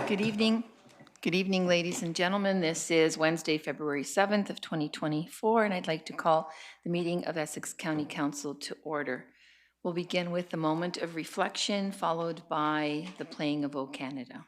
Good evening. Good evening, ladies and gentlemen. This is Wednesday, February 7th of 2024, and I'd like to call the meeting of Essex County Council to order. We'll begin with a moment of reflection, followed by the playing of O Canada.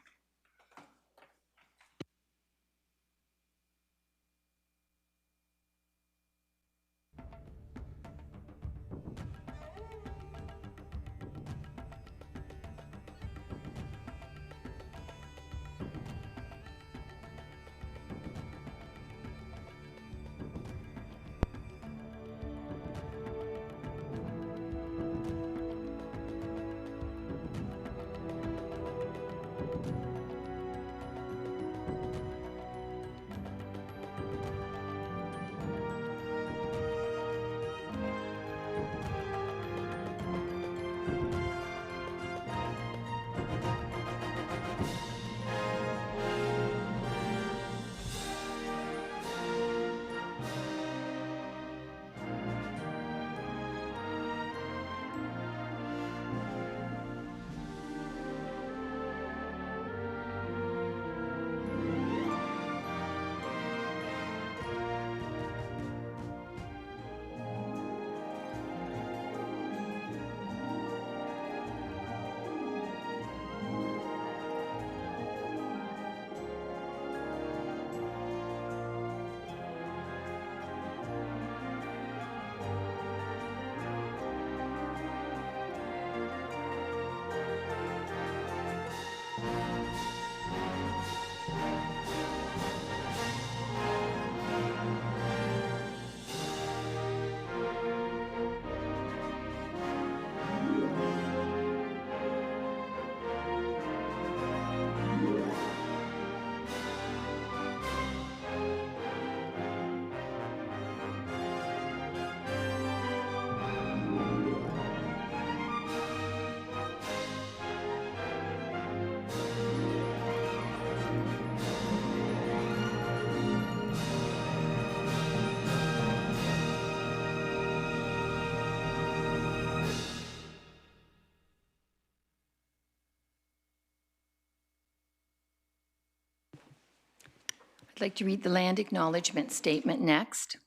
I'd like to read the land acknowledgement statement next.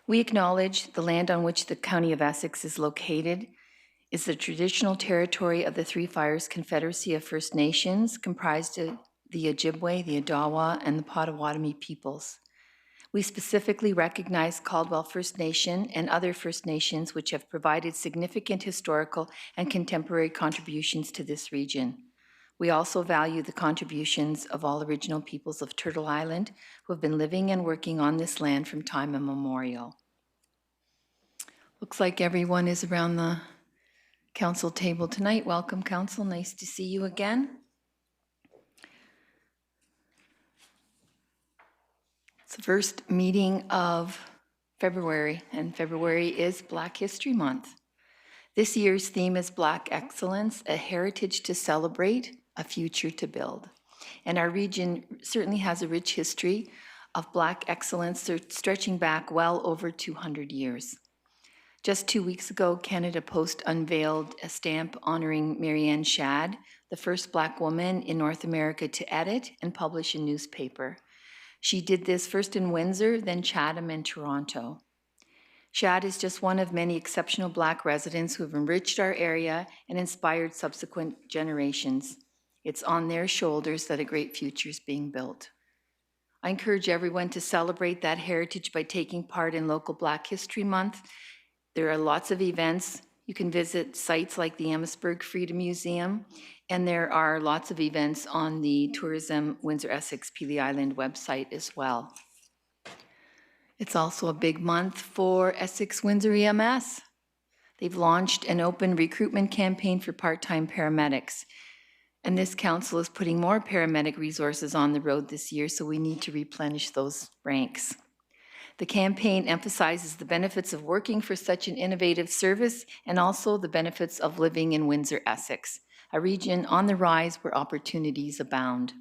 We acknowledge the land on which the County of Essex is located is the traditional territory of the Three Fires Confederacy of First Nations, comprised of the Ojibwe, the Odawa, and the Potawatomi peoples. We specifically recognize Caldwell First Nation and other First Nations which have provided significant historical and contemporary contributions to this region. We also value the contributions of all original peoples of Turtle Island who have been living and working on this land from time immemorial. Looks like everyone is around the council table tonight. Welcome, council. Nice to see you again. It's the first meeting of February, and February is Black History Month. This year's theme is Black Excellence, a heritage to celebrate, a future to build. And our region certainly has a rich history of Black excellence stretching back well over 200 years. Just 2 weeks ago, Canada Post unveiled a stamp honoring Marianne Shadd, the first Black woman in North America to edit and publish a newspaper. She did this first in Windsor, then Chatham and Toronto. Shadd is just one of many exceptional Black residents who have enriched our area and inspired subsequent generations. It's on their shoulders that a great future is being built. I encourage everyone to celebrate that heritage by taking part in local Black History Month. There are lots of events. You can visit sites like the Amherstburg Freedom Museum, and there are lots of events on the Tourism Windsor Essex Pelee Island website as well. It's also a big month for Essex Windsor EMS. They've launched an open recruitment campaign for part-time paramedics. And this council is putting more paramedic resources on the road this year, so we need to replenish those ranks. The campaign emphasizes the benefits of working for such an innovative service and also the benefits of living in Windsor, Essex, a region on the rise where opportunities abound.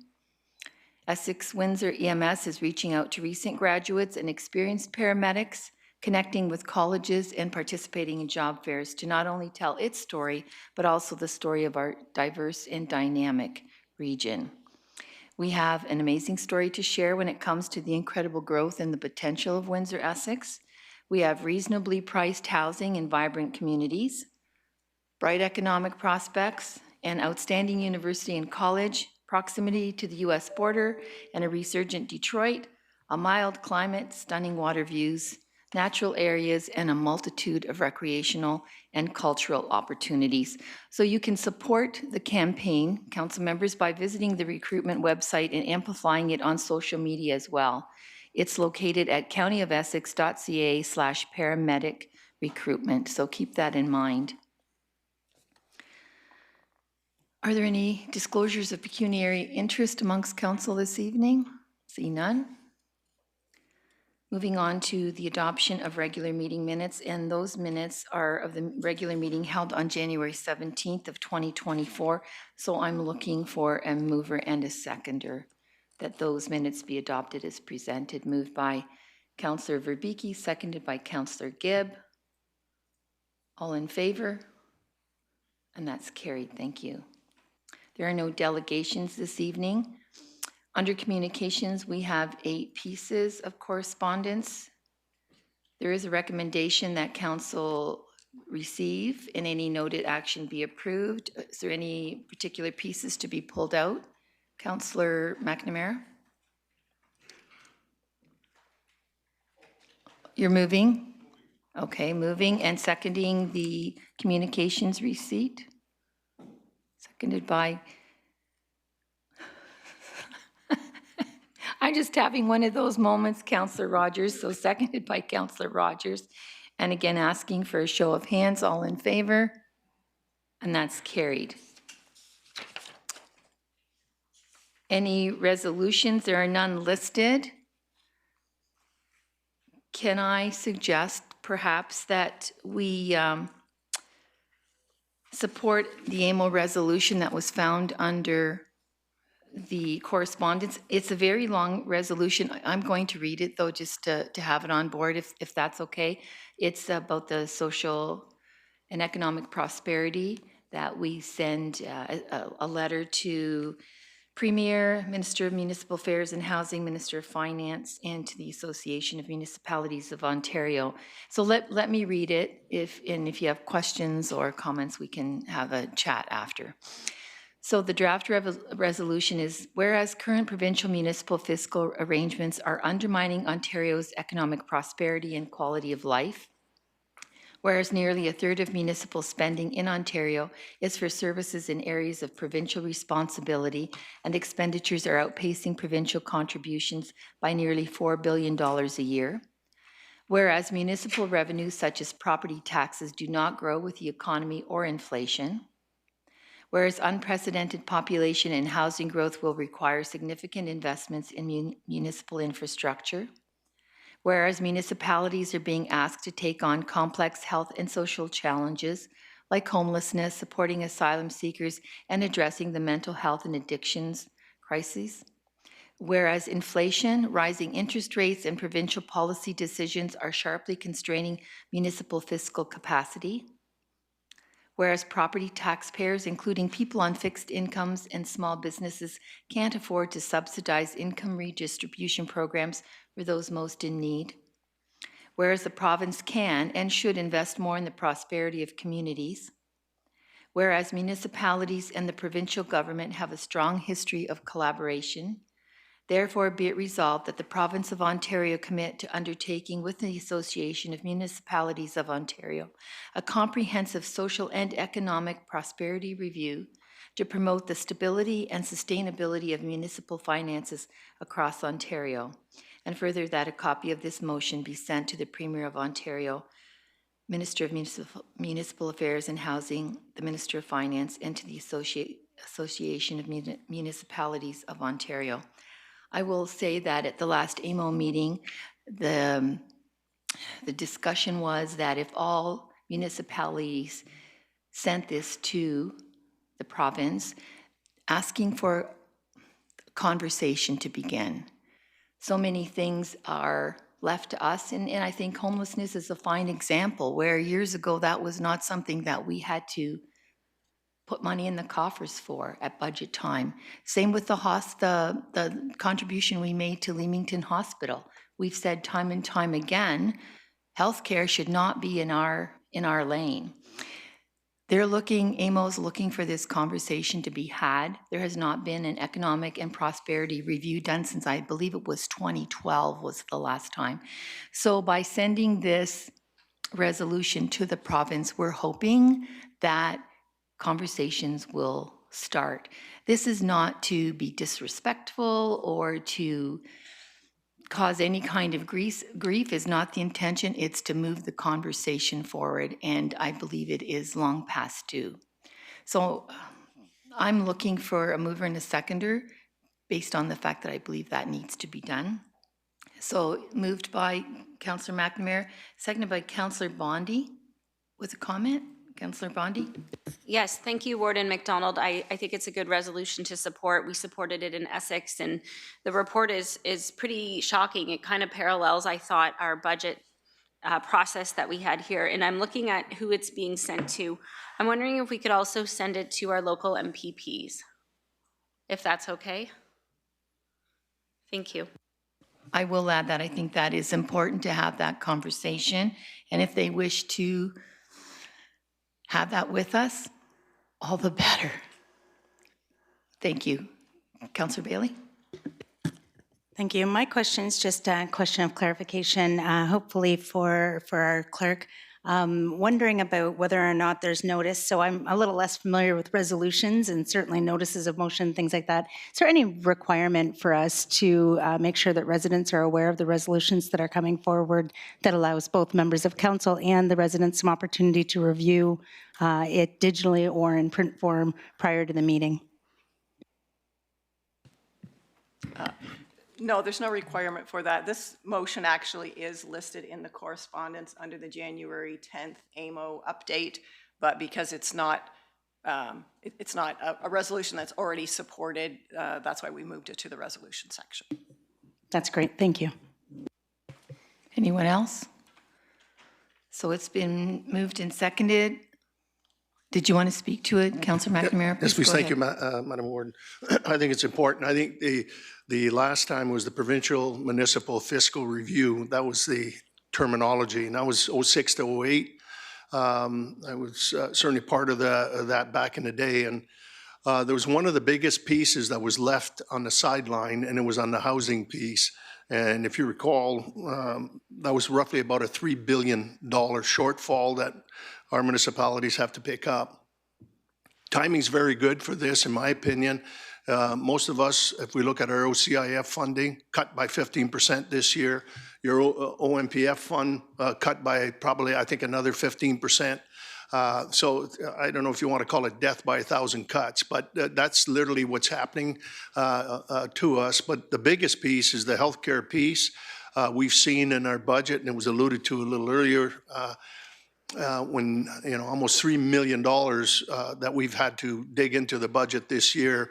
Essex Windsor EMS is reaching out to recent graduates and experienced paramedics, connecting with colleges and participating in job fairs to not only tell its story, but also the story of our diverse and dynamic region. We have an amazing story to share when it comes to the incredible growth and the potential of Windsor, Essex. We have reasonably priced housing in vibrant communities, bright economic prospects, an outstanding university and college, proximity to the US border, and a resurgent Detroit, a mild climate, stunning water views, natural areas, and a multitude of recreational and cultural opportunities. So you can support the campaign, council members, by visiting the recruitment website and amplifying it on social media as well. It's located at countyofessex.ca/paramedic recruitment, so keep that in mind. Are there any disclosures of pecuniary interest amongst council this evening? See none. Moving on to the adoption of regular meeting minutes, and those minutes are of the regular meeting held on January 17th of 2024. So I'm looking for a mover and a seconder that those minutes be adopted as presented. Moved by Councillor Verbicki, seconded by Councillor Gibb. All in favor? And that's carried. Thank you. There are no delegations this evening. Under communications, we have 8 pieces of correspondence. There is a recommendation that council receive and any noted action be approved. Is there any particular pieces to be pulled out? Councillor McNamara? You're moving? Okay, moving and seconding the communications receipt. Seconded by, I'm just having one of those moments, Councillor Rogers, so seconded by Councillor Rogers. And again, asking for a show of hands, all in favor, and that's carried. Any resolutions? There are none listed. Can I suggest perhaps that we support the AMO resolution that was found under the correspondence? It's a very long resolution. I'm going to read it though, just to have it on board, if that's okay. It's about the social and economic prosperity that we send a letter to Premier, Minister of Municipal Affairs and Housing, Minister of Finance, and to the Association of Municipalities of Ontario. So let me read it, and if you have questions or comments, we can have a chat after. So the draft resolution is, whereas current provincial municipal fiscal arrangements are undermining Ontario's economic prosperity and quality of life, whereas nearly a third of municipal spending in Ontario is for services in areas of provincial responsibility, and expenditures are outpacing provincial contributions by nearly $4 billion a year. Whereas municipal revenues such as property taxes do not grow with the economy or inflation. Whereas unprecedented population and housing growth will require significant investments in municipal infrastructure. Whereas municipalities are being asked to take on complex health and social challenges like homelessness, supporting asylum seekers, and addressing the mental health and addictions crises. Whereas inflation, rising interest rates, and provincial policy decisions are sharply constraining municipal fiscal capacity. Whereas property taxpayers, including people on fixed incomes and small businesses, can't afford to subsidize income redistribution programs for those most in need. Whereas the province can and should invest more in the prosperity of communities. Whereas municipalities and the provincial government have a strong history of collaboration. Therefore, be it resolved that the Province of Ontario commit to undertaking with the Association of Municipalities of Ontario a comprehensive social and economic prosperity review to promote the stability and sustainability of municipal finances across Ontario. And further, that a copy of this motion be sent to the Premier of Ontario, Minister of Municipal Affairs and Housing, the Minister of Finance, and to the Association of Municipalities of Ontario. I will say that at the last AMO meeting, the discussion was that if all municipalities sent this to the province, asking for conversation to begin. So many things are left to us. And I think homelessness is a fine example where years ago that was not something that we had to put money in the coffers for at budget time. Same with the contribution we made to Leamington Hospital. We've said time and time again, healthcare should not be in our lane. AMO's looking for this conversation to be had. There has not been an economic and prosperity review done since I believe it was 2012 was the last time. So by sending this resolution to the province, we're hoping that conversations will start. This is not to be disrespectful or to cause any kind of grief is not the intention. It's to move the conversation forward, and I believe it is long past due. So I'm looking for a mover and a seconder based on the fact that I believe that needs to be done. So moved by Councillor McNamara, seconded by Councillor Bondi with a comment. Councillor Bondi? Yes, thank you, Warden McDonald. I think it's a good resolution to support. We supported it in Essex, and the report is pretty shocking. It kind of parallels, I thought, our budget process that we had here. And I'm looking at who it's being sent to. I'm wondering if we could also send it to our local MPPs, if that's okay. Thank you. I will add that I think that is important to have that conversation. And if they wish to have that with us, all the better. Thank you. Councillor Bailey? Thank you. My question is just a question of clarification, hopefully for our clerk. Wondering about whether or not there's notice. So I'm a little less familiar with resolutions and certainly notices of motion, things like that. Is there any requirement for us to make sure that residents are aware of the resolutions that are coming forward that allows both members of council and the residents some opportunity to review it digitally or in print form prior to the meeting? No, there's no requirement for that. This motion actually is listed in the correspondence under the January 10th AMO update, but because it's not a resolution that's already supported, that's why we moved it to the resolution section. That's great. Thank you. Anyone else? So it's been moved and seconded. Did you want to speak to it, Councillor McNamara? Yes, please. Thank you, Madam Warden. I think it's important. I think the last time was the provincial municipal fiscal review. That was the terminology, and that was 06 to 08. I was certainly part of that back in the day, and there was one of the biggest pieces that was left on the sideline, and it was on the housing piece. And if you recall, that was roughly about a $3 billion shortfall that our municipalities have to pick up. Timing's very good for this, in my opinion. Most of us, if we look at our OCIF funding, cut by 15% this year. Your OMPF fund cut by probably, I think, another 15%. So I don't know if you want to call it death by 1,000 cuts, but that's literally what's happening to us. But the biggest piece is the healthcare piece. We've seen in our budget, and it was alluded to a little earlier, when almost $3 million that we've had to dig into the budget this year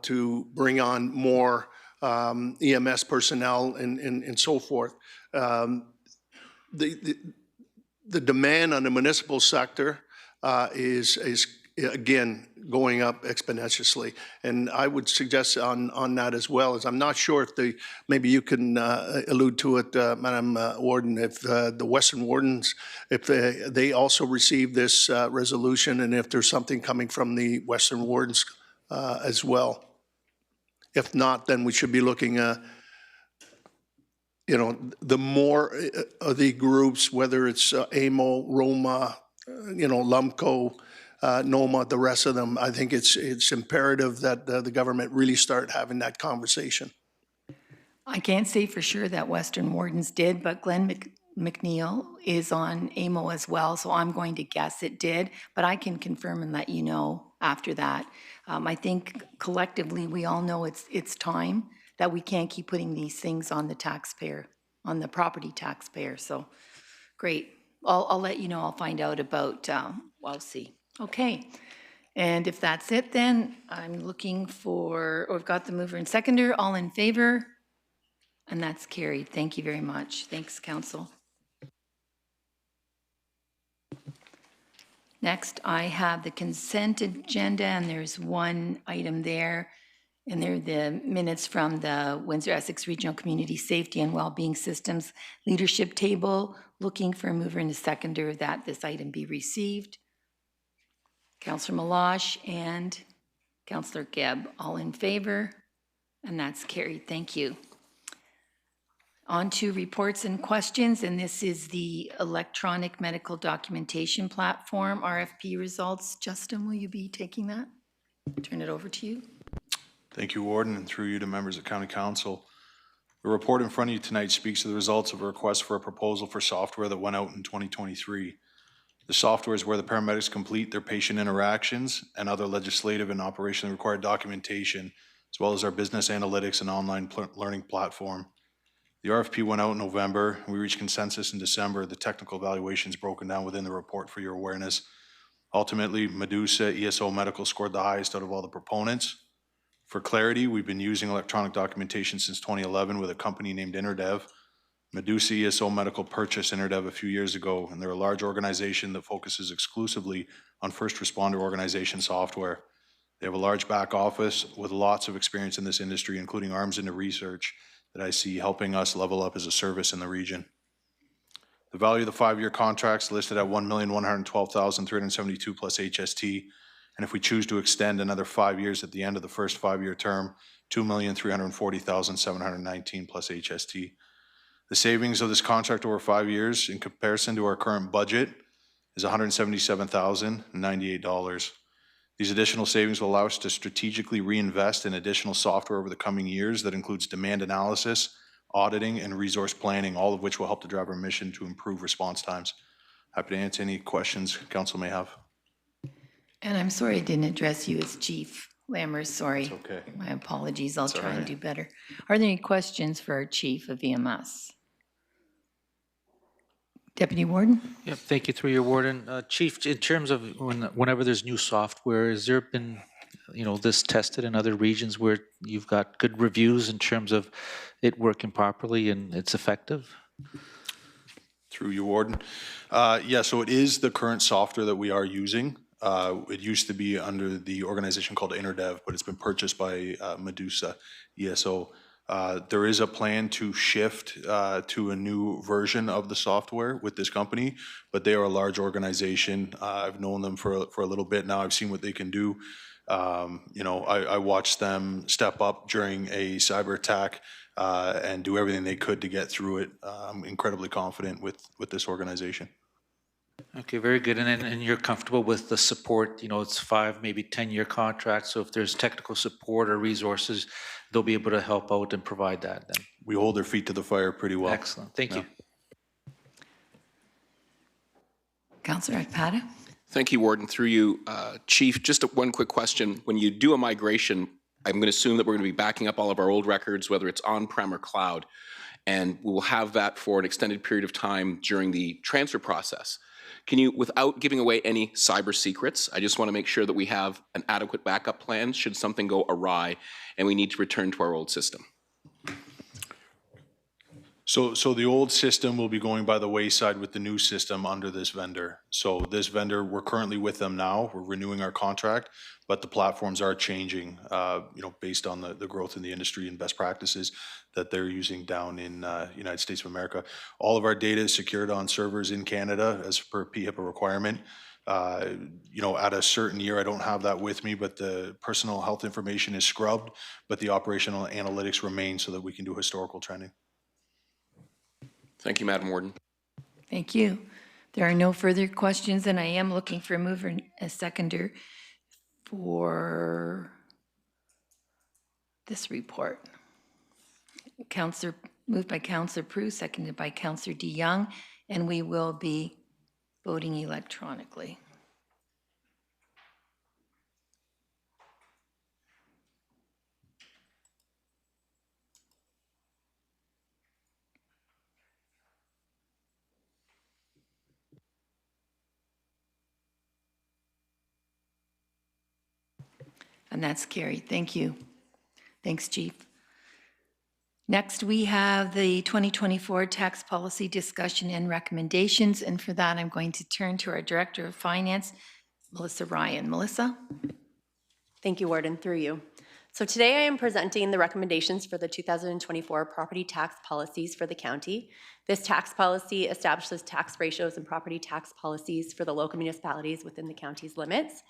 to bring on more EMS personnel and so forth. The demand on the municipal sector is again going up exponentially, and I would suggest on that as well. As I'm not sure if maybe you can allude to it, Madam Warden, if the Western Wardens, if they also received this resolution, and if there's something coming from the Western Wardens as well. If not, then we should be looking the more of the groups, whether it's AMO, Roma, LUMCO, NOMA, the rest of them, I think it's imperative that the government really start having that conversation. I can't say for sure that Western Wardens did, but Glenn McNeil is on AMO as well, so I'm going to guess it did, but I can confirm and let you know after that. I think collectively we all know it's time that we can't keep putting these things on the taxpayer, on the property taxpayer. So great. I'll let you know. I'll find out about we'll see. Okay. And if that's it, then I'm looking for, we've got the mover and seconder. All in favor? And that's carried. Thank you very much. Thanks, Council. Next, I have the consent agenda, and there's one item there, and they're the minutes from the Windsor-Essex Regional Community Safety and Wellbeing Systems Leadership Table. Looking for a mover and a seconder that this item be received. Councillor Meloche and Councillor Gebb, all in favor, and that's carried. Thank you. On to reports and questions, and this is the electronic medical documentation platform, RFP results. Justin, will you be taking that? Turn it over to you. Thank you, Warden, and through you to members of County Council. The report in front of you tonight speaks to the results of a request for a proposal for software that went out in 2023. The software is where the paramedics complete their patient interactions and other legislative and operationally required documentation, as well as our business analytics and online learning platform. The RFP went out in November. We reached consensus in December. The technical evaluation is broken down within the report for your awareness. Ultimately, Medusa ESO Medical scored the highest out of all the proponents. For clarity, we've been using electronic documentation since 2011 with a company named Interdev. Medusa ESO Medical purchased Interdev a few years ago, and they're a large organization that focuses exclusively on first responder organization software. They have a large back office with lots of experience in this industry, including arms into research that I see helping us level up as a service in the region. The value of the 5-year contracts listed at $1,112,372 plus HST. And if we choose to extend another 5 years at the end of the first 5-year term, $2,340,719 plus HST. The savings of this contract over 5 years in comparison to our current budget is $177,098. These additional savings will allow us to strategically reinvest in additional software over the coming years that includes demand analysis, auditing, and resource planning, all of which will help to drive our mission to improve response times. Happy to answer any questions Council may have. And I'm sorry I didn't address you as Chief Lammers. Sorry. It's okay. My apologies. I'll It's all try and right. do better. Are there any questions for our Chief of EMS? Deputy Warden? Yeah, thank you through your warden. Chief, in terms of whenever there's new software, has there been, this tested in other regions where you've got good reviews in terms of it working properly and it's effective? Through you, Warden. Yeah, so it is the current software that we are using. It used to be under the organization called Interdev, but it's been purchased by Medusa ESO. There is a plan to shift to a new version of the software with this company, but they are a large organization. I've known them for a little bit now. I've seen what they can do. I watched them step up during a cyber attack and do everything they could to get through it. I'm incredibly confident with this organization. Okay, very good. And you're comfortable with the support, it's 5, maybe 10-year contracts. So if there's technical support or resources, they'll be able to help out and provide that then. We hold their feet to the fire pretty well. Excellent. Thank you. Councillor Akpata? Thank you, Warden. Through you, Chief, just one quick question. When you do a migration, I'm going to assume that we're going to be backing up all of our old records, whether it's on-prem or cloud, and we'll have that for an extended period of time during the transfer process. Can you, without giving away any cyber secrets, I just want to make sure that we have an adequate backup plan should something go awry and we need to return to our old system? So the old system will be going by the wayside with the new system under this vendor. So this vendor, we're currently with them now. We're renewing our contract, but the platforms are changing, based on the growth in the industry and best practices that they're using down in United States of America. All of our data is secured on servers in Canada as per PHIPAA requirement. At a certain year, I don't have that with me, but the personal health information is scrubbed, but the operational analytics remain so that we can do historical trending. Thank you, Madam Warden. Thank you. There are no further questions, and I am looking for a mover and a seconder for this report. Moved by Councillor Prue, seconded by Councillor DeYoung, and we will be voting electronically. And that's carried. Thank you. Thanks, Chief. Next, we have the 2024 tax policy discussion and recommendations. And for that, I'm going to turn to our Director of Finance, Melissa Ryan. Melissa? Thank you, Warden, through you. So today I am presenting the recommendations for the 2024 property tax policies for the county. This tax policy establishes tax ratios and property tax policies for the local municipalities within the county's limits.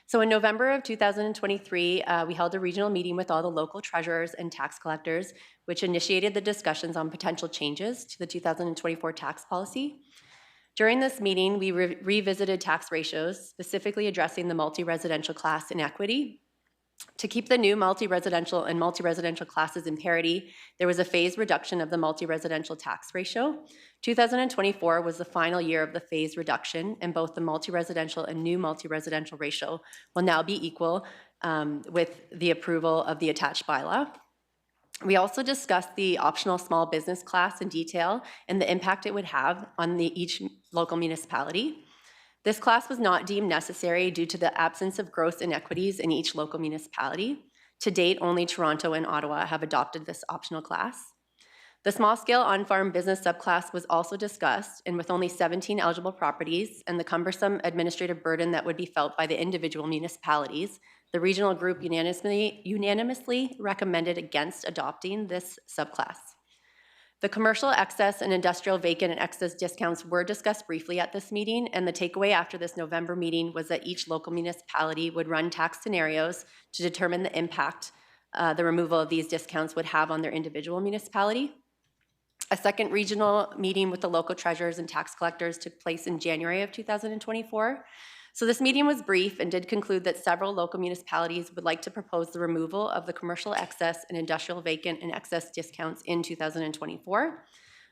So in November of 2023, we held a regional meeting with all the local treasurers and tax collectors, which initiated the discussions on potential changes to the 2024 tax policy. During this meeting, we revisited tax ratios, specifically addressing the multi-residential class inequity. To keep the new multi-residential and multi-residential classes in parity, there was a phased reduction of the multi-residential tax ratio. 2024 was the final year of the phased reduction, and both the multi-residential and new multi-residential ratio will now be equal with the approval of the attached bylaw. We also discussed the optional small business class in detail and the impact it would have on each local municipality. This class was not deemed necessary due to the absence of gross inequities in each local municipality. To date, only Toronto and Ottawa have adopted this optional class. The small-scale on-farm business subclass was also discussed, and with only 17 eligible properties and the cumbersome administrative burden that would be felt by the individual municipalities, the regional group unanimously recommended against adopting this subclass. The commercial excess and industrial vacant and excess discounts were discussed briefly at this meeting, and the takeaway after this November meeting was that each local municipality would run tax scenarios to determine the impact the removal of these discounts would have on their individual municipality. A second regional meeting with the local treasurers and tax collectors took place in January of 2024. So this meeting was brief and did conclude that several local municipalities would like to propose the removal of the commercial excess and industrial vacant and excess discounts in 2024.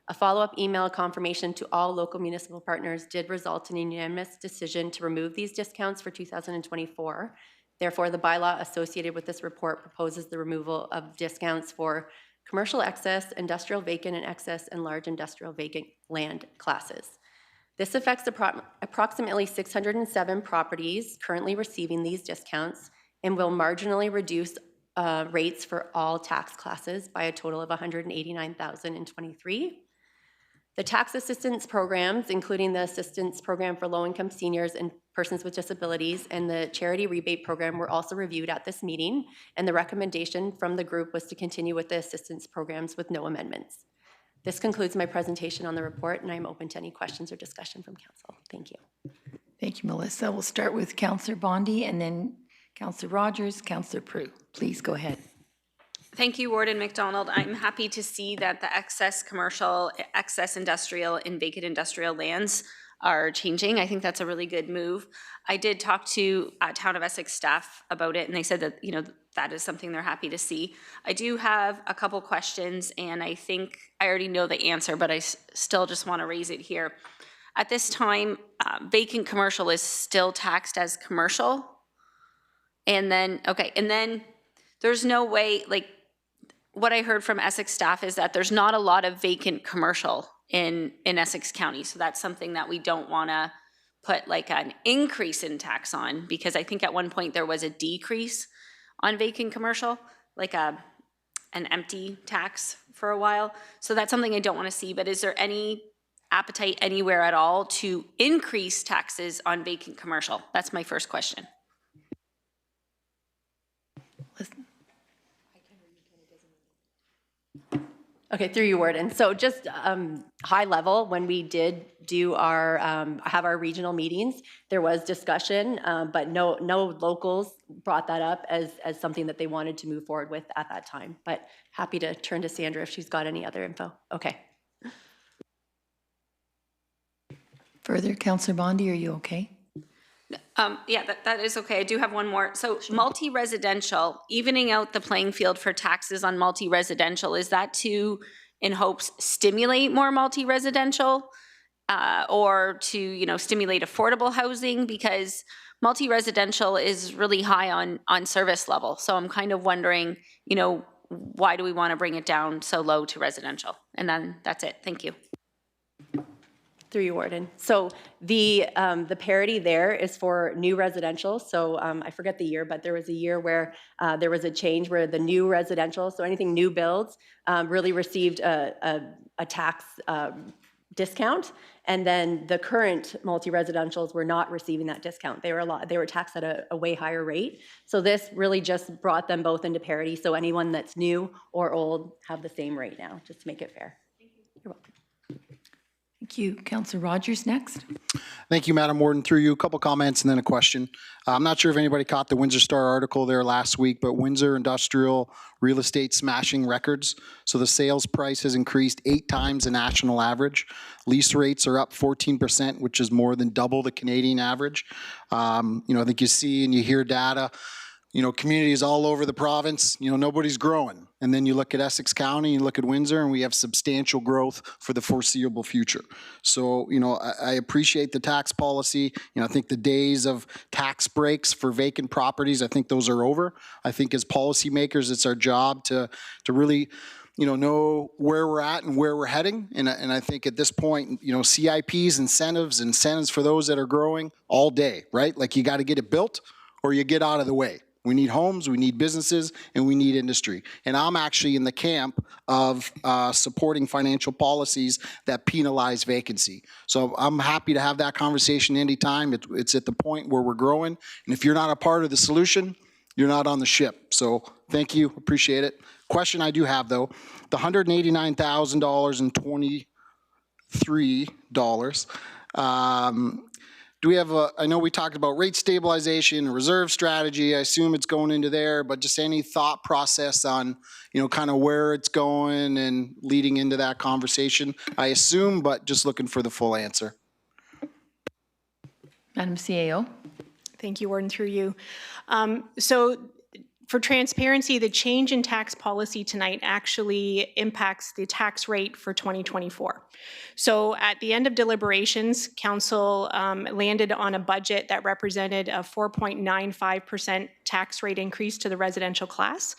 A follow-up email confirmation to all local municipal partners did result in a unanimous decision to remove these discounts for 2024. Therefore, the bylaw associated with this report proposes the removal of discounts for commercial excess, industrial vacant and excess, and large industrial vacant land classes. This affects approximately 607 properties currently receiving these discounts and will marginally reduce rates for all tax classes by a total of $189,023. The tax assistance programs, including the assistance program for low-income seniors and persons with disabilities and the charity rebate program, were also reviewed at this meeting, and the recommendation from the group was to continue with the assistance programs with no amendments. This concludes my presentation on the report, and I'm open to any questions or discussion from council. Thank you. Thank you, Melissa. We'll start with Councillor Bondy and then Councillor Rogers, Councillor Prue. Please go ahead. Thank you, Warden McDonald. I'm happy to see that the excess commercial, excess industrial, and vacant industrial lands are changing. I think that's a really good move. I did talk to Town of Essex staff about it, and they said that, that is something they're happy to see. I do have a couple questions, and I think I already know the answer, but I still just want to raise it here. At this time, vacant commercial is still taxed as commercial. And then there's no way, what I heard from Essex staff is that there's not a lot of vacant commercial in Essex County. So that's something that we don't want to put an increase in tax on, because I think at one point there was a decrease on vacant commercial, an empty tax for a while. So that's something I don't want to see, but is there any appetite anywhere at all to increase taxes on vacant commercial? That's my first question. Listen. Okay, through you, Warden. So just high level, when we did do our have our regional meetings, there was discussion, but no locals brought that up as something that they wanted to move forward with at that time. But happy to turn to Sandra if she's got any other info. Okay. Further, Councillor Bondy, are you okay? Yeah, that is okay. I do have one more. So multi-residential, evening out the playing field for taxes on multi-residential, is that to, in hopes, stimulate more multi-residential or to, stimulate affordable housing? Because multi-residential is really high on service level. So I'm kind of wondering, why do we want to bring it down so low to residential? And then that's it. Thank you. Through you, Warden. So the parity there is for new residential. So I forget the year, but there was a year where there was a change where the new residential, so anything new builds, really received a tax discount, and then the current multi-residentials were not receiving that discount. They were taxed at a way higher rate. So this really just brought them both into parity. So anyone that's new or old have the same rate now, just to make it fair. You're welcome. Thank you. Councillor Rogers next. Thank you, Madam Warden. Through you, a couple comments and then a question. I'm not sure if anybody caught the Windsor Star article there last week, but Windsor industrial real estate smashing records. So the sales price has increased 8 times the national average. Lease rates are up 14%, which is more than double the Canadian average. I think you see and you hear data. Communities all over the province, nobody's growing. And then you look at Essex County, you look at Windsor, and we have substantial growth for the foreseeable future. So, I appreciate the tax policy. I think the days of tax breaks for vacant properties, I think those are over. I think as policymakers, it's our job to really know where we're at and where we're heading. And I think at this point, CIPs, incentives for those that are growing all day, right? Like you got to get it built or you get out of the way. We need homes, we need businesses, and we need industry. And I'm actually in the camp of supporting financial policies that penalize vacancy. So I'm happy to have that conversation anytime. It's at the point where we're growing. And if you're not a part of the solution, you're not on the ship. So thank you, appreciate it. Question I do have though, the $189,023, do we have I know we talked about rate stabilization, reserve strategy. I assume it's going into there, but just any thought process on, kind of where it's going and leading into that conversation, I assume, but just looking for the full answer. Madam CAO. Thank you, Warden, through you. So for transparency, the change in tax policy tonight actually impacts the tax rate for 2024. So at the end of deliberations, Council landed on a budget that represented a 4.95% tax rate increase to the residential class.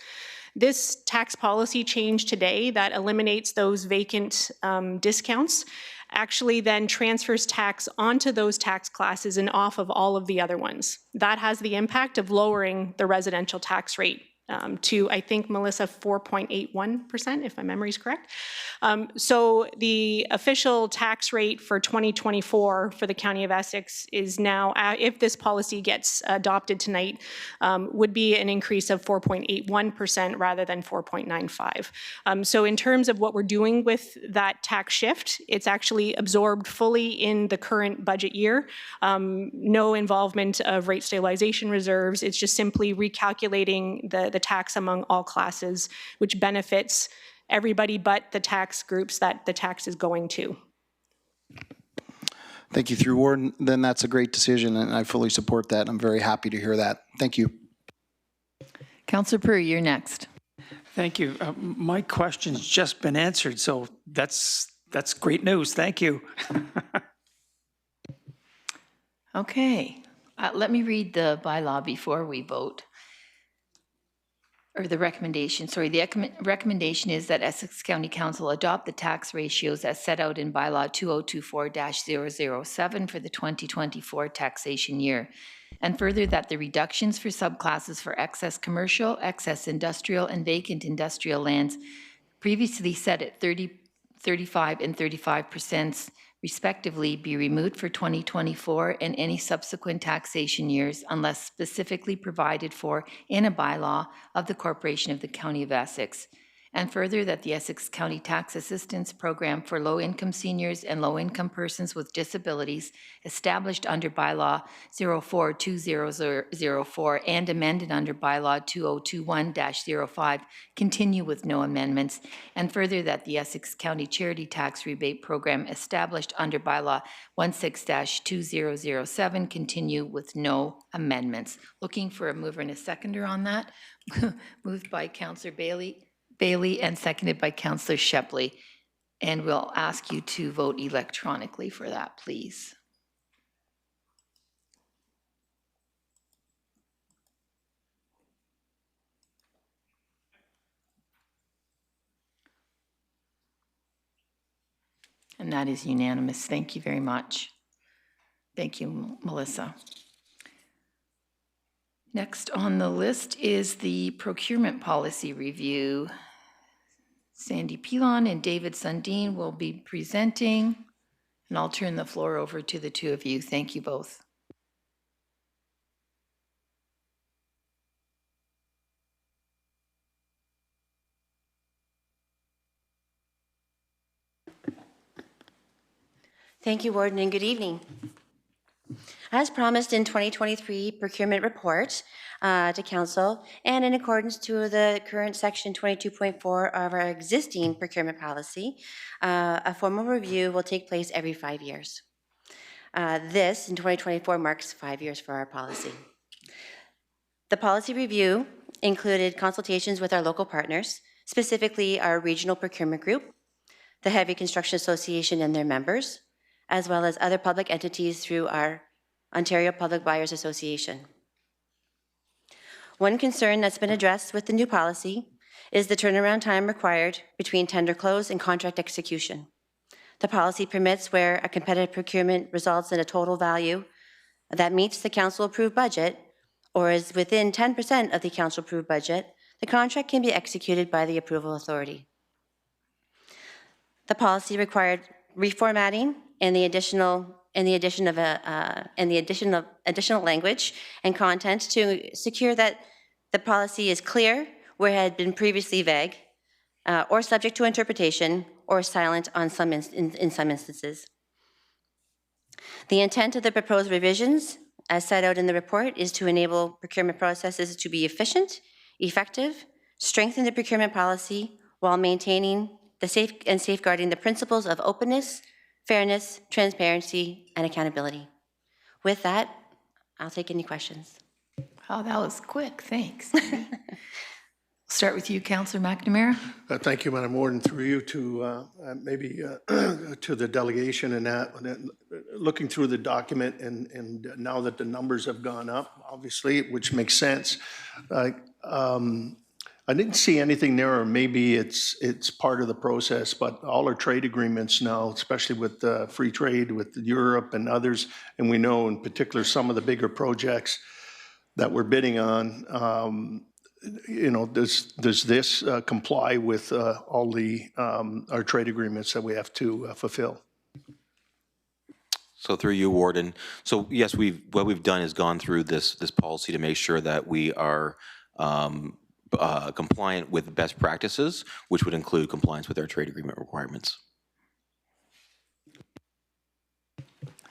This tax policy change today that eliminates those vacant discounts actually then transfers tax onto those tax classes and off of all of the other ones. That has the impact of lowering the residential tax rate to, I think, Melissa, 4.81%, if my memory is correct. So the official tax rate for 2024 for the County of Essex is now, if this policy gets adopted tonight, would be an increase of 4.81% rather than 4.95. So in terms of what we're doing with that tax shift, it's actually absorbed fully in the current budget year. No involvement of rate stabilization reserves. It's just simply recalculating the tax among all classes, which benefits everybody but the tax groups that the tax is going to. Thank you, through Warden. Then that's a great decision, and I fully support that. I'm very happy to hear that. Thank you. Councillor Purr, you're next. Thank you. My question's just been answered, so that's great news. Thank you. Okay. Let me read the bylaw before we vote. Or the recommendation, sorry. The recommendation is that Essex County Council adopt the tax ratios as set out in bylaw 2024-007 for the 2024 taxation year. And further, that the reductions for subclasses for excess commercial, excess industrial, and vacant industrial lands previously set at 30, 35, and 35% respectively be removed for 2024 and any subsequent taxation years unless specifically provided for in a bylaw of the Corporation of the County of Essex. And further, that the Essex County Tax Assistance Program for low-income seniors and low-income persons with disabilities established under bylaw 04-2004 and amended under bylaw 2021-05 continue with no amendments. And further, that the Essex County Charity Tax Rebate Program established under bylaw 16-2007 continue with no amendments. Looking for a mover and a seconder on that. Moved by Councillor Bailey and seconded by Councillor Shepley. And we'll ask you to vote electronically for that, please. And that is unanimous. Thank you very much. Thank you, Melissa. Next on the list is the procurement policy review. Sandy Pilon and David Sundin will be presenting, and I'll turn the floor over to the two of you. Thank you both. Thank you, Warden, and good evening. As promised in 2023 procurement report to Council, and in accordance to the current Section 22.4 of our existing procurement policy, a formal review will take place every 5 years. This, in 2024, marks 5 years for our policy. The policy review included consultations with our local partners, specifically our regional procurement group, the Heavy Construction Association and their members, as well as other public entities through our Ontario Public Buyers Association. One concern that's been addressed with the new policy is the turnaround time required between tender close and contract execution. The policy permits where a competitive procurement results in a total value that meets the council-approved budget or is within 10% of the council-approved budget, the contract can be executed by the approval authority. The policy required reformatting and the addition of additional language and content to secure that the policy is clear where it had been previously vague, or subject to interpretation, or silent on in some instances. The intent of the proposed revisions, as set out in the report, is to enable procurement processes to be efficient, effective, strengthen the procurement policy while maintaining and safeguarding the principles of openness, fairness, transparency, and accountability. With that, I'll take any questions. Oh, that was quick. Thanks. Start with you, Councillor McNamara. Thank you, Madam Warden, through you to maybe to the delegation and that. Looking through the document and now that the numbers have gone up, obviously, which makes sense, I didn't see anything there, or maybe it's part of the process, but all our trade agreements now, especially with free trade with Europe and others, and we know in particular some of the bigger projects that we're bidding on, you know, does this comply with all the our trade agreements that we have to fulfill? So through you, Warden. So yes, what we've done is gone through this policy to make sure that we are compliant with best practices, which would include compliance with our trade agreement requirements.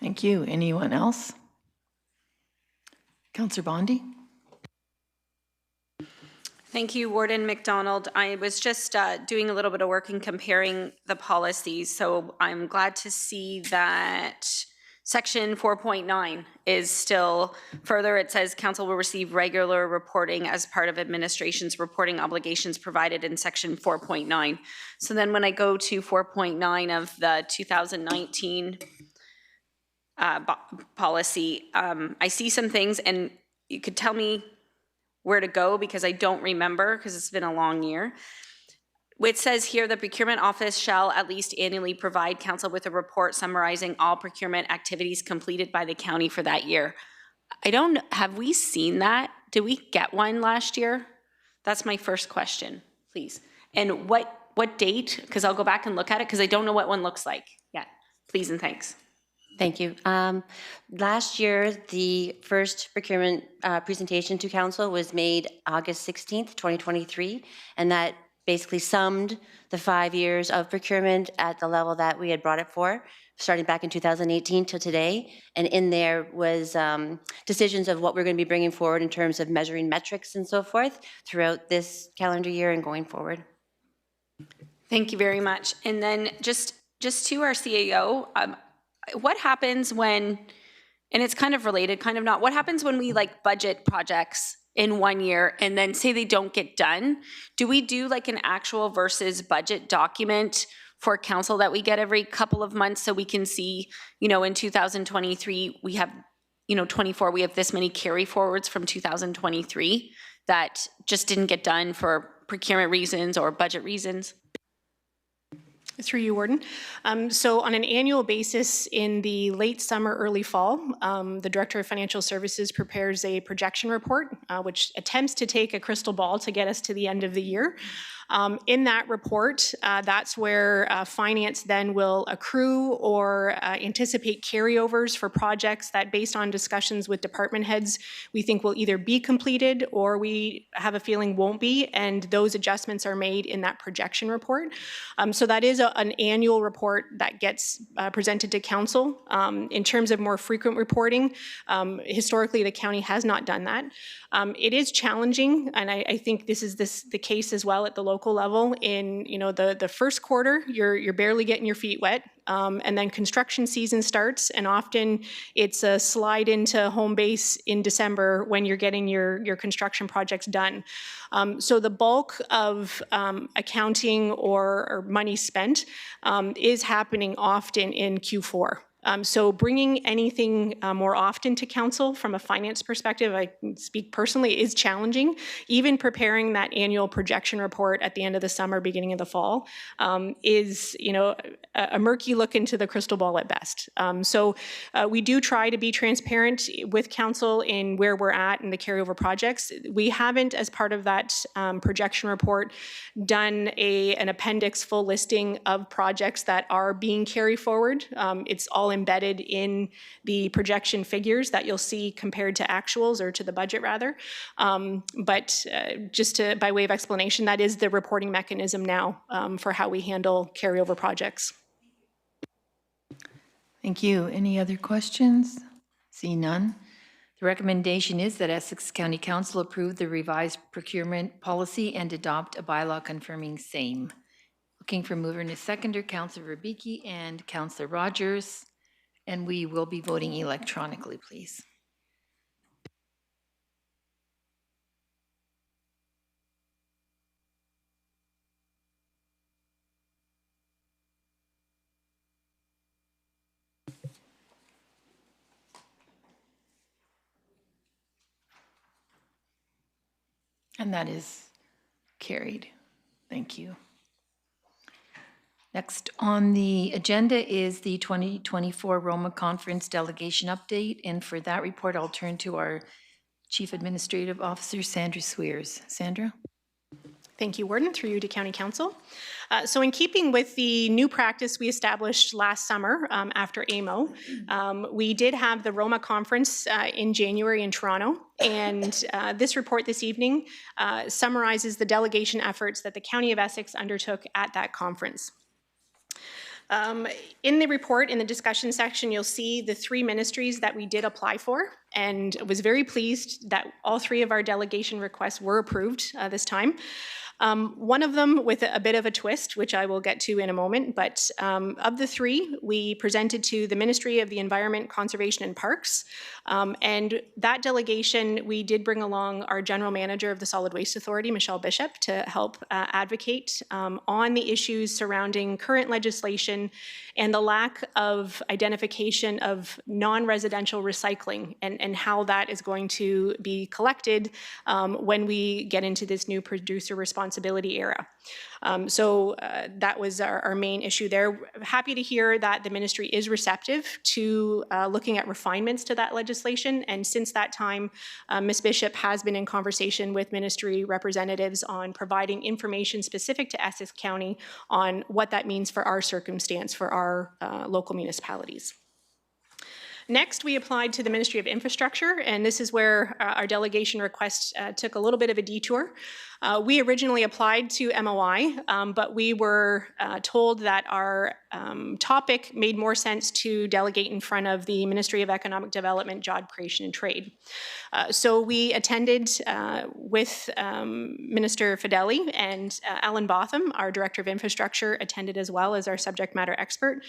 Thank you. Anyone else? Councillor Bondi. Thank you, Warden McDonald. I was just doing a little bit of work in comparing the policies, so I'm glad to see that Section 4.9 is still further. It says council will receive regular reporting as part of administration's reporting obligations provided in Section 4.9. So then when I go to 4.9 of the 2019 policy, I see some things, and you could tell me where to go because I don't remember because it's been a long year. It says here the procurement office shall at least annually provide council with a report summarizing all procurement activities completed by the county for that year. Have we seen that? Did we get one last year? That's my first question, please. And what date? Because I'll go back and look at it because I don't know what one looks like yet. Please and thanks. Thank you. Last year, the first procurement presentation to council was made August 16th, 2023, and that basically summed the 5 years of procurement at the level that we had brought it for, starting back in 2018 till today. And in there was decisions of what we're going to be bringing forward in terms of measuring metrics and so forth throughout this calendar year and going forward. Thank you very much. And then just to our CAO, what happens when, and it's kind of related, kind of not, what happens when we like budget projects in 1 year and then say they don't get done? Do we do like an actual versus budget document for council that we get every couple of months so we can see, you know, in 2023 we have, you know, 24, we have this many carry forwards from 2023 that just didn't get done for procurement reasons or budget reasons? Through you, Warden. So on an annual basis in the late summer, early fall, the Director of Financial Services prepares a projection report, which attempts to take a crystal ball to get us to the end of the year. In that report, that's where finance then will accrue or anticipate carryovers for projects that, based on discussions with department heads, we think will either be completed or we have a feeling won't be, and those adjustments are made in that projection report. So that is an annual report that gets presented to council. In terms of more frequent reporting, historically the county has not done that. It is challenging, and I think this is the case as well at the local level. In the first quarter, you're barely getting your feet wet, and then construction season starts, and often it's a slide into home base in December when you're getting your construction projects done. So the bulk of accounting or money spent is happening often in Q4. So bringing anything more often to council from a finance perspective, I can speak personally, is challenging. Even preparing that annual projection report at the end of the summer, beginning of the fall, is a murky look into the crystal ball at best. So we do try to be transparent with council in where we're at in the carryover projects. We haven't, as part of that projection report, done an appendix full listing of projects that are being carried forward. It's all embedded in the projection figures that you'll see compared to actuals, or to the budget rather. But just by way of explanation, that is the reporting mechanism now for how we handle carryover projects. Thank you. Any other questions? See none. The recommendation is that Essex County Council approve the revised procurement policy and adopt a bylaw confirming same. Looking for mover and a seconder, Councillor Verbicki and Councillor Rogers, and we will be voting electronically, please. And that is carried. Thank you. Next on the agenda is the 2024 Roma Conference delegation update. And for that report, I'll turn to our Chief Administrative Officer, Sandra Sweers. Sandra? Thank you, Warden. Through you to County Council. So in keeping with the new practice we established last summer after AMO, we did have the Roma Conference in January in Toronto. And this report this evening summarizes the delegation efforts that the County of Essex undertook at that conference. In the report, in the discussion section, you'll see the 3 ministries that we did apply for, and was very pleased that all 3 of our delegation requests were approved this time. One of them with a bit of a twist, which I will get to in a moment, but of the 3, we presented to the Ministry of the Environment, Conservation and Parks, and that delegation, we did bring along our General Manager of the Solid Waste Authority, Michelle Bishop, to help advocate on the issues surrounding current legislation and the lack of identification of non-residential recycling and how that is going to be collected when we get into this new producer responsibility era. So that was our main issue there. Happy to hear that the ministry is receptive to looking at refinements to that legislation. And since that time, Ms. Bishop has been in conversation with ministry representatives on providing information specific to Essex County on what that means for our circumstance, for our local municipalities. Next, we applied to the Ministry of Infrastructure, and this is where our delegation request took a little bit of a detour. We originally applied to MOI, but we were told that our topic made more sense to delegate in front of the Ministry of Economic Development, Job Creation and Trade. So we attended with Minister Fedeli, and Alan Botham, our Director of Infrastructure, attended as well as our subject matter expert.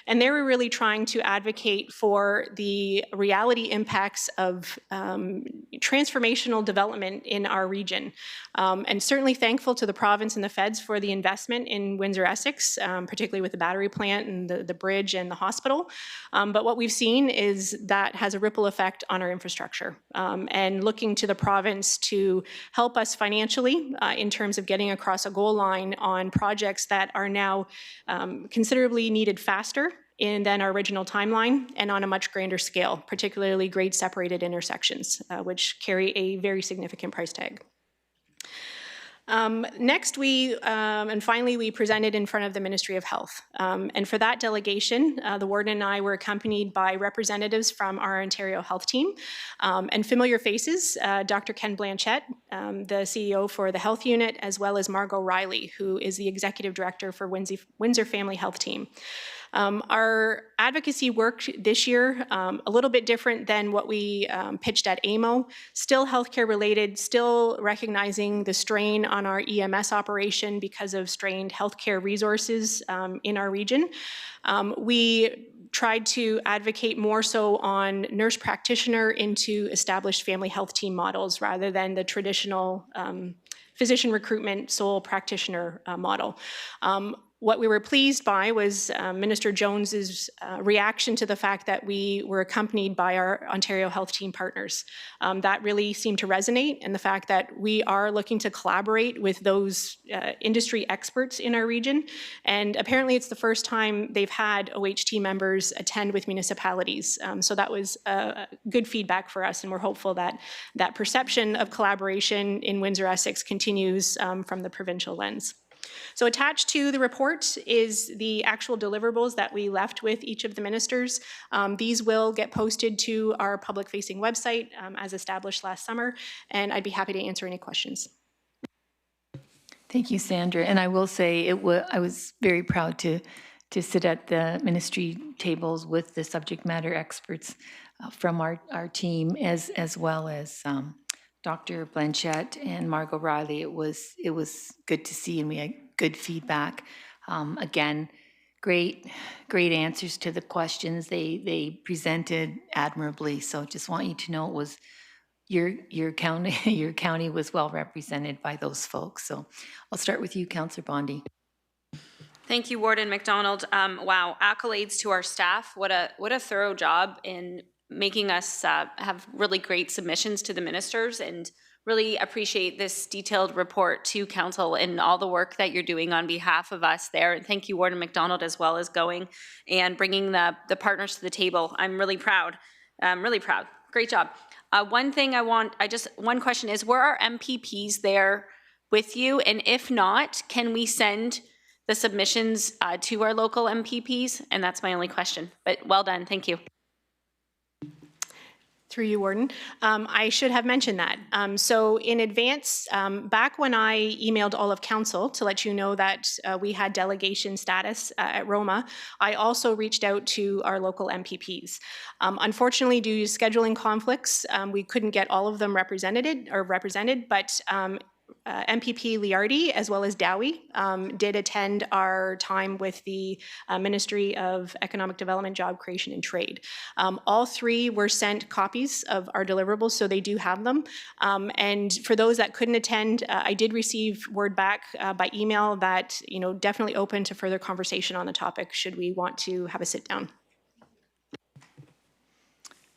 And they were really trying to advocate for the reality impacts of transformational development in our region. And certainly thankful to the province and the feds for the investment in Windsor-Essex, particularly with the battery plant. plant and the bridge and the hospital. But what we've seen is that has a ripple effect on our infrastructure, and looking to the province to help us financially in terms of getting across a goal line on projects that are now considerably needed faster than our original timeline and on a much grander scale, particularly grade separated intersections, which carry a very significant price tag. Next, and finally, we presented in front of the Ministry of Health. And for that delegation, the warden and I were accompanied by representatives from our Ontario Health team and familiar faces, Dr. Ken Blanchette, the CEO for the Health Unit, as well as Margot Riley, who is the Executive Director for Windsor Family Health Team. Our advocacy work this year, a little bit different than what we pitched at AMO, still healthcare related, still recognizing the strain on our EMS operation because of strained healthcare resources in our region. We tried to advocate more so on nurse practitioner into established family health team models rather than the traditional physician recruitment sole practitioner model. What we were pleased by was Minister Jones's reaction to the fact that we were accompanied by our Ontario Health Team partners. That really seemed to resonate, and the fact that we are looking to collaborate with those industry experts in our region. And apparently it's the first time they've had OHT members attend with municipalities. So that was good feedback for us, and we're hopeful that that perception of collaboration in Windsor-Essex continues from the provincial lens. So attached to the report is the actual deliverables that we left with each of the ministers. These will get posted to our public-facing website as established last summer, and I'd be happy to answer any questions. Thank you, Sandra. And I will say I was very proud to sit at the ministry tables with the subject matter experts from our team, as well as Dr. Blanchette and Margot Riley. It was good to see, and we had good feedback. Again, great answers to the questions. They presented admirably. So just want you to know it was your county was well represented by those folks. So I'll start with you, Councillor Bondi. Thank you, Warden McDonald. Wow, accolades to our staff. What a thorough job in making us have really great submissions to the ministers, and really appreciate this detailed report to council and all the work that you're doing on behalf of us there. And thank you, Warden McDonald, as well as going and bringing the partners to the table. I'm really proud. Great job. One question is, were our MPPs there with you? And if not, can we send the submissions to our local MPPs? And that's my only question, but well done, thank you. Through you, Warden. I should have mentioned that. So in advance, back when I emailed all of council to let you know that we had delegation status at Roma, I also reached out to our local MPPs. Unfortunately, due to scheduling conflicts, we couldn't get all of them represented, but MPP Liardi, as well as Dowie, did attend our time with the Ministry of Economic Development, Job Creation and Trade. All three were sent copies of our deliverables, so they do have them. And for those that couldn't attend, I did receive word back by email that, definitely open to further conversation on the topic should we want to have a sit down.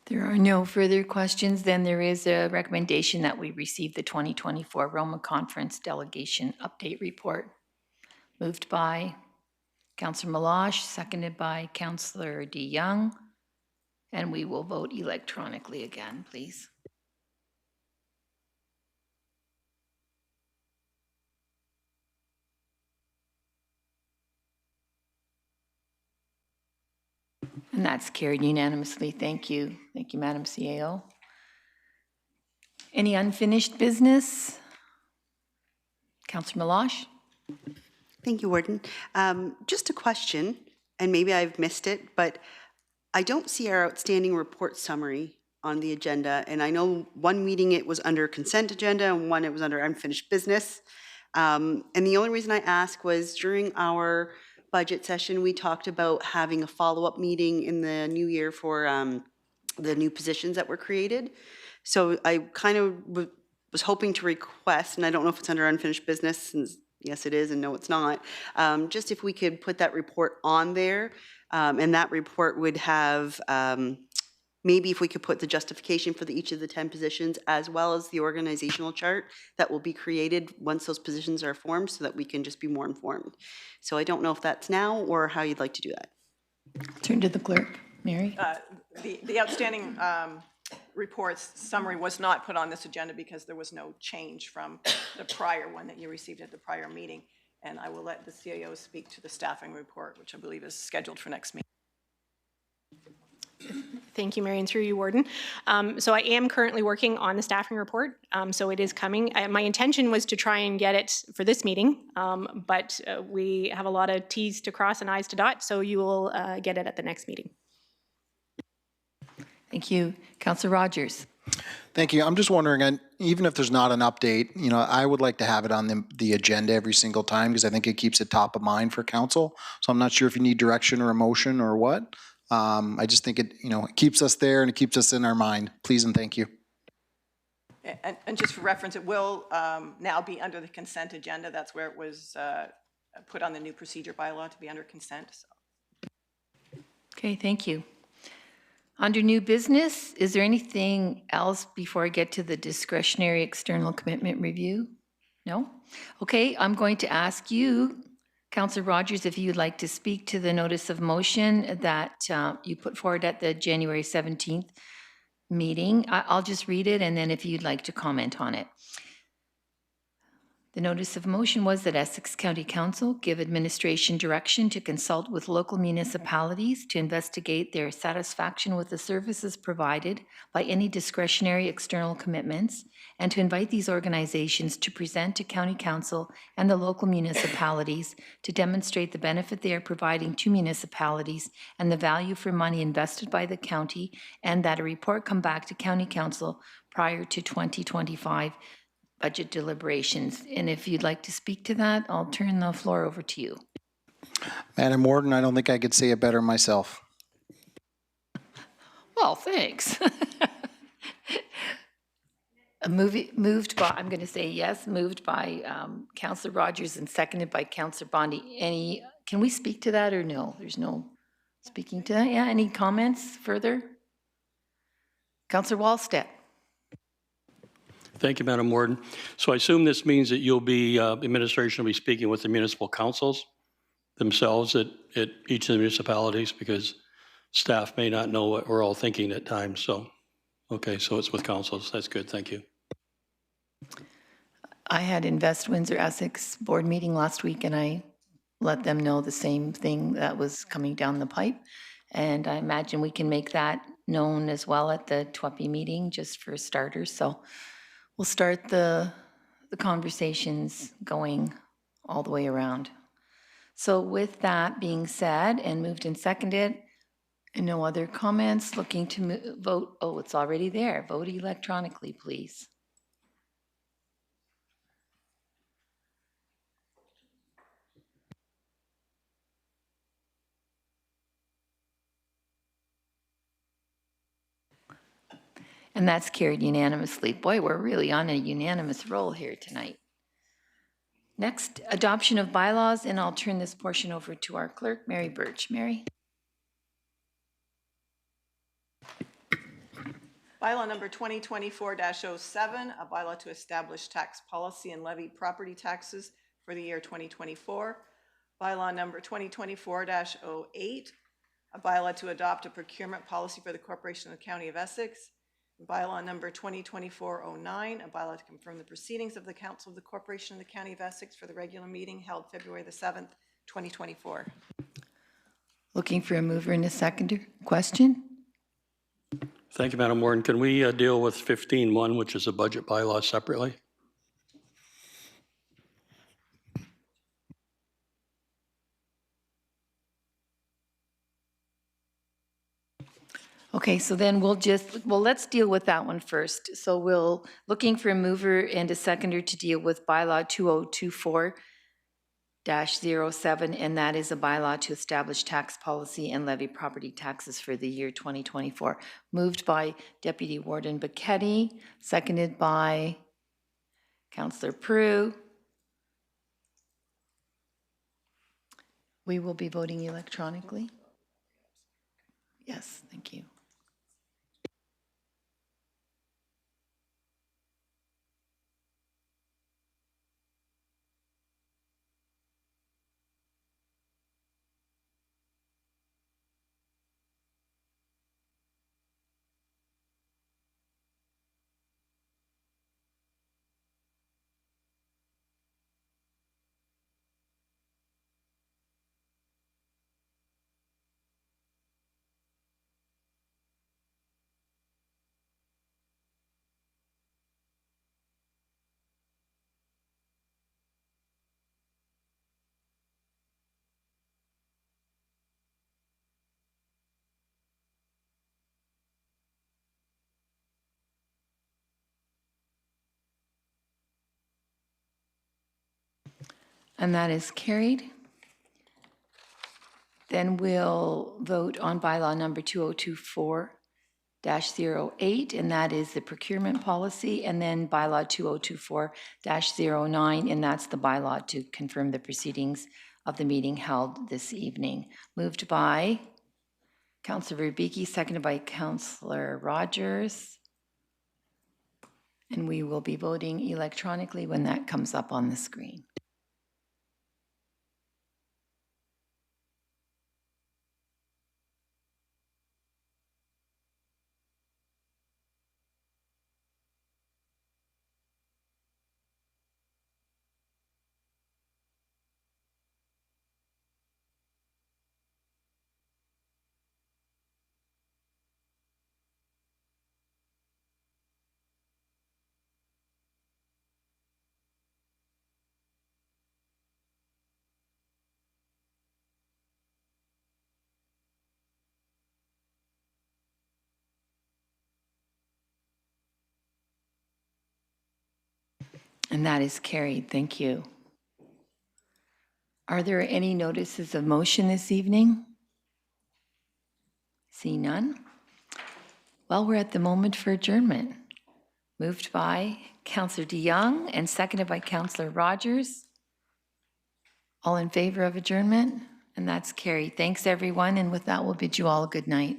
There are no further questions. Then there is a recommendation that we receive the 2024 Roma Conference Delegation Update Report. Moved by Councillor Meloche, seconded by Councillor DeYoung. And we will vote electronically again, please. And that's carried unanimously. Thank you. Thank you, Madam CAO. Any unfinished business? Councillor Meloche. Thank you, Warden. Just a question, and maybe I've missed it, but I don't see our outstanding report summary on the agenda. And I know one meeting it was under consent agenda and one it was under unfinished business. And the only reason I ask was during our budget session, we talked about having a follow-up meeting in the new year for the new positions that were created. So I kind of was hoping to request, and I don't know if it's under unfinished business, since yes it is and no it's not. Just if we could put that report on there, and that report would have, maybe if we could put the justification for each of the 10 positions as well as the organizational chart that will be created once those positions are formed so that we can just be more informed. So I don't know if that's now or how you'd like to do that. Turn to the clerk. Mary? The outstanding reports summary was not put on this agenda because there was no change from the prior one that you received at the prior meeting. And I will let the CAO speak to the staffing report, which I believe is scheduled for next meeting. Thank you, Marion, through you, Warden. So I am currently working on the staffing report, so it is coming. My intention was to try and get it for this meeting, but we have a lot of T's to cross and I's to dot, so you will get it at the next meeting. Thank you. Councillor Rogers. Thank you. I'm just wondering, and even if there's not an update, I would like to have it on the agenda every single time because I think it keeps it top of mind for council. So I'm not sure if you need direction or a motion or what. I just think it, it keeps us there and it keeps us in our mind. Please and thank you. And just for reference, it will now be under the consent agenda. That's where it was put on the new procedure bylaw to be under consent. So. Okay, thank you. Under new business, is there anything else before I get to the discretionary external commitment review? No? Okay, I'm going to ask you, Councillor Rogers, if you'd like to speak to the notice of motion that you put forward at the January 17th meeting. I'll just read it, and then if you'd like to comment on it. The notice of motion was that Essex County Council give administration direction to consult with local municipalities to investigate their satisfaction with the services provided by any discretionary external commitments, and to invite these organizations to present to County Council and the local municipalities to demonstrate the benefit they are providing to municipalities and the value for money invested by the county, and that a report come back to County Council prior to 2025 budget deliberations. And if you'd like to speak to that, I'll turn the floor over to you. Madam Warden, I don't think I could say it better myself. Well, thanks. Moved by, I'm going to say yes, moved by Councillor Rogers and seconded by Councillor Bondi. Can we speak to that or no? There's no speaking to that. Yeah, any comments further? Councillor Wallstedt. Thank you, Madam Warden. So I assume this means that you'll be, administration will be speaking with the municipal councils themselves at each of the municipalities because staff may not know what we're all thinking at times. So, okay, so it's with councils. That's good. Thank you. I had Invest Windsor Essex board meeting last week and I let them know the same thing that was coming down the pipe. And I imagine we can make that known as well at the TWEPI meeting just for starters. So we'll start the conversations going all the way around. So with that being said and moved and seconded, and no other comments, looking to vote. Oh, it's already there. Vote electronically, please. And that's carried unanimously. Boy, we're really on a unanimous roll here tonight. Next, adoption of bylaws, and I'll turn this portion over to our clerk, Mary Birch. Mary? Bylaw number 2024-07, a bylaw to establish tax policy and levy property taxes for the year 2024. Bylaw number 2024-08, a bylaw to adopt a procurement policy for the Corporation of the County of Essex. Bylaw number 2024-09, a bylaw to confirm the proceedings of the Council of the Corporation of the County of Essex for the regular meeting held February the 7th, 2024. Looking for a mover and a seconder. Question? Thank you, Madam Warden. Can we deal with 15.1, which is a budget bylaw, separately? Okay, so then let's deal with that one first. So we'll, looking for a mover and a seconder to deal with bylaw 2024-07, and that is a bylaw to establish tax policy and levy property taxes for the year 2024. Moved by Deputy Warden Bacchetti, seconded by Councillor Prue. We will be voting electronically. Yes, thank you. And that is carried. Then we'll vote on bylaw number 2024-08, and that is the procurement policy, and then bylaw 2024-09, and that's the bylaw to confirm the proceedings of the meeting held this evening. Moved by Councillor Verbicki, seconded by Councillor Rogers. And we will be voting electronically when that comes up on the screen. And that is carried. Thank you. Are there any notices of motion this evening? See none? Well, we're at the moment for adjournment. Moved by Councillor DeYoung and seconded by Councillor Rogers. All in favor of adjournment? And that's carried. Thanks, everyone. And with that, we'll bid you all a good night.